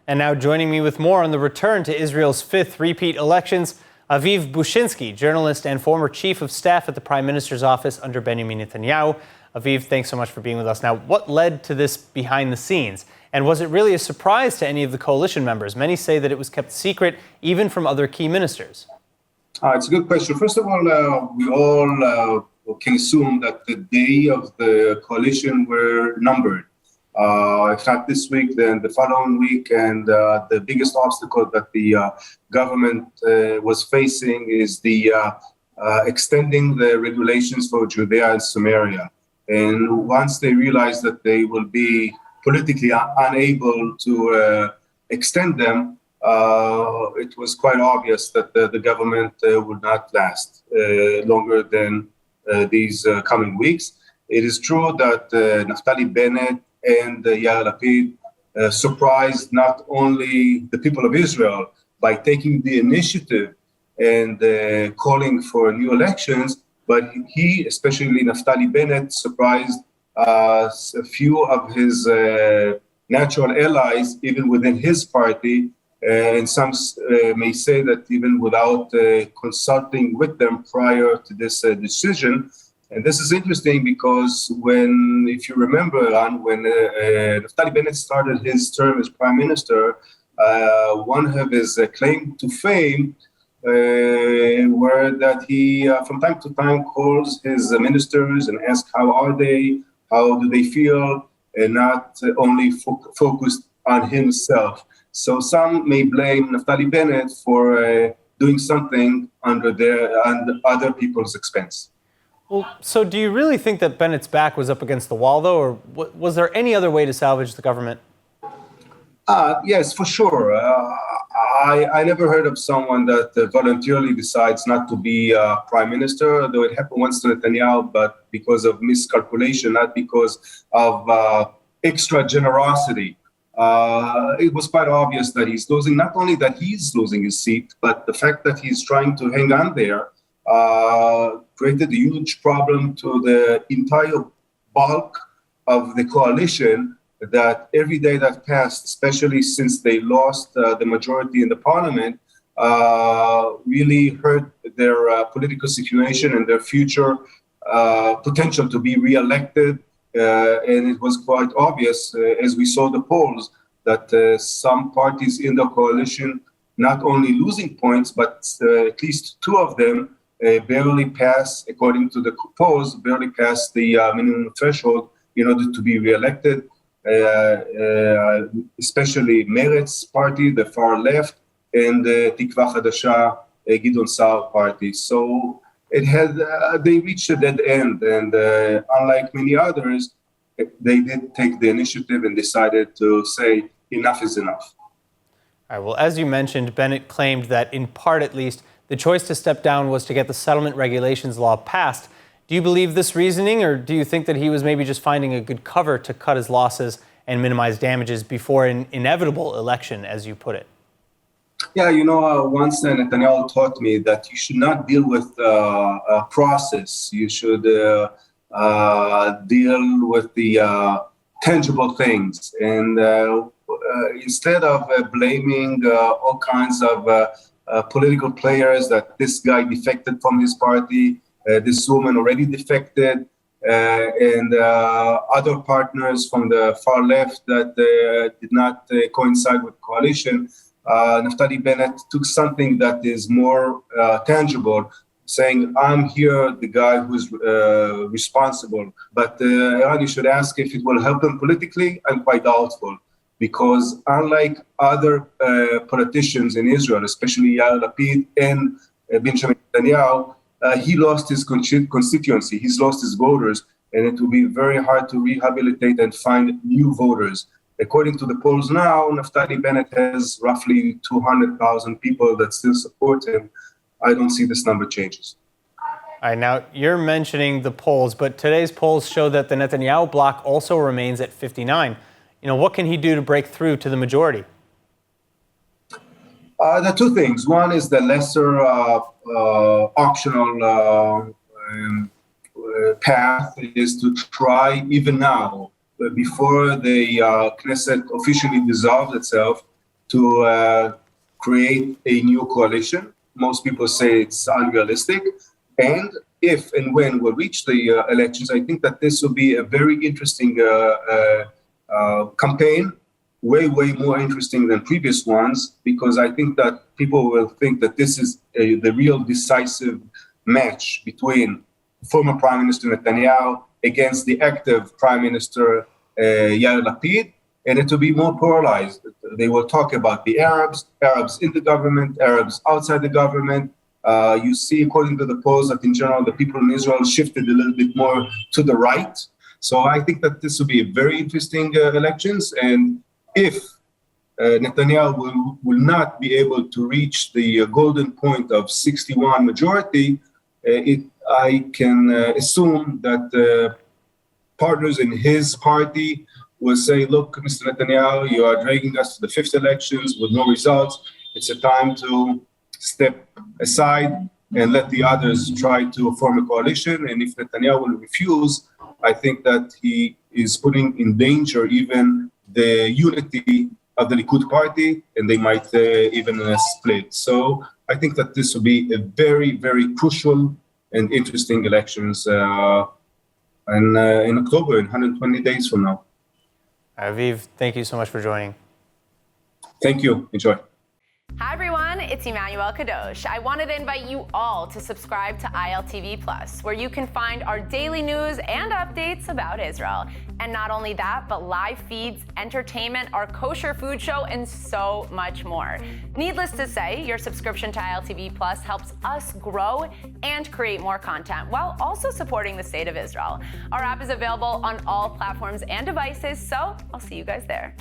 And now joining me with more on the return to Israel's fifth repeat elections, Aviv Bushinsky, journalist and former chief of staff at the Prime Minister's office under Benjamin Netanyahu. Aviv, thanks so much for being with us. Now, what led to this behind the scenes? And was it really a surprise to any of the coalition members? Many say that it was kept secret, even from other key ministers. It's a good question. First of all, we all can assume that the day of the coalition were numbered. If not this week, then the following week. And the biggest obstacle that the government was facing is the extending the regulations for Judea and Samaria. And once they realized that they will be politically unable to extend them, it was quite obvious that the government would not last longer than these coming weeks. It is true that Naftali Bennett and Yair Lapid surprised not only the people of Israel by taking the initiative and calling for new elections, but he, especially Naftali Bennett, surprised a few of his natural allies, even within his party, and some may say that even without consulting with them prior to this decision. And this is interesting because if you remember, when Naftali Bennett started his term as prime minister, one of his claim to fame were that he, from time to time, calls his ministers and asks how are they, how do they feel, and not only focused on himself. So some may blame Naftali Bennett for doing something under other people's expense. Well, so do you really think that Bennett's back was up against the wall, though, or was there any other way to salvage the government? Yes, for sure. I never heard of someone that voluntarily decides not to be prime minister, though it happened once to Netanyahu, but because of miscalculation, not because of extra generosity. It was quite obvious that he's losing, not only that he's losing his seat, but the fact that he's trying to hang on there created a huge problem to the entire bulk of the coalition, that every day that passed, especially since they lost the majority in the parliament, really hurt their political situation and their future potential to be re-elected. And it was quite obvious, as we saw the polls, that some parties in the coalition not only losing points, but at least two of them barely pass, according to the polls, barely pass the minimum threshold in order to be re-elected. Especially Meretz party, the far left, and the Tikva Hadasha, Gideon Sa'ar party. So they reached a dead end, and unlike many others, they did take the initiative and decided to say enough is enough. All right, well, as you mentioned, Bennett claimed that, in part at least, the choice to step down was to get the settlement regulations law passed. Do you believe this reasoning, or do you think that he was maybe just finding a good cover to cut his losses and minimize damages before an inevitable election, as you put it? Yeah, once Netanyahu taught me that you should not deal with a process. You should deal with the tangible things. And instead of blaming all kinds of political players, that this guy defected from his party, this woman already defected, and other partners from the far left that did not coincide with the coalition, Naftali Bennett took something that is more tangible, saying, I'm here, the guy who's responsible. But you should ask if it will help him politically. I'm quite doubtful, because unlike other politicians in Israel, especially Yair Lapid and Benjamin Netanyahu, he lost his constituency, he's lost his voters, and it will be very hard to rehabilitate and find new voters. According to the polls now, Naftali Bennett has roughly 200,000 people that still support him. I don't see this number changes. All right, now you're mentioning the polls, but today's polls show that the Netanyahu bloc also remains at 59. What can he do to break through to the majority? There are two things. One is the lesser optional path is to try, even now, before the Knesset officially dissolves itself, to create a new coalition. Most people say it's unrealistic. And if and when we reach the elections, I think that this will be a very interesting campaign, way more interesting than previous ones, because I think that people will think that this is the real decisive match between former Prime Minister Netanyahu against the active Prime Minister Yair Lapid, and it will be more polarized. They will talk about the Arabs in the government, Arabs outside the government. You see, according to the polls, that in general, the people in Israel shifted a little bit more to the right. So I think that this will be a very interesting elections. And if Netanyahu will not be able to reach the golden point of 61 majority, I can assume that partners in his party will say, look, Mr. Netanyahu, you are dragging us to the fifth elections with no results. It's a time to step aside and let the others try to form a coalition. And if Netanyahu will refuse, I think that he is putting in danger even the unity of the Likud party, and they might even split. So I think that this will be a very crucial and interesting elections in October, in 120 days from now. Aviv, thank you so much for joining. Thank you. Enjoy. Hi everyone, it's Emmanuel Kadosh. I wanted to invite you all to subscribe to ILTV Plus, where you can find our daily news and updates about Israel. And not only that, but live feeds, entertainment, our kosher food show, and so much more. Needless to say, your subscription to ILTV Plus helps us grow and create more content while also supporting the state of Israel. Our app is available on all platforms and devices, so I'll see you guys there.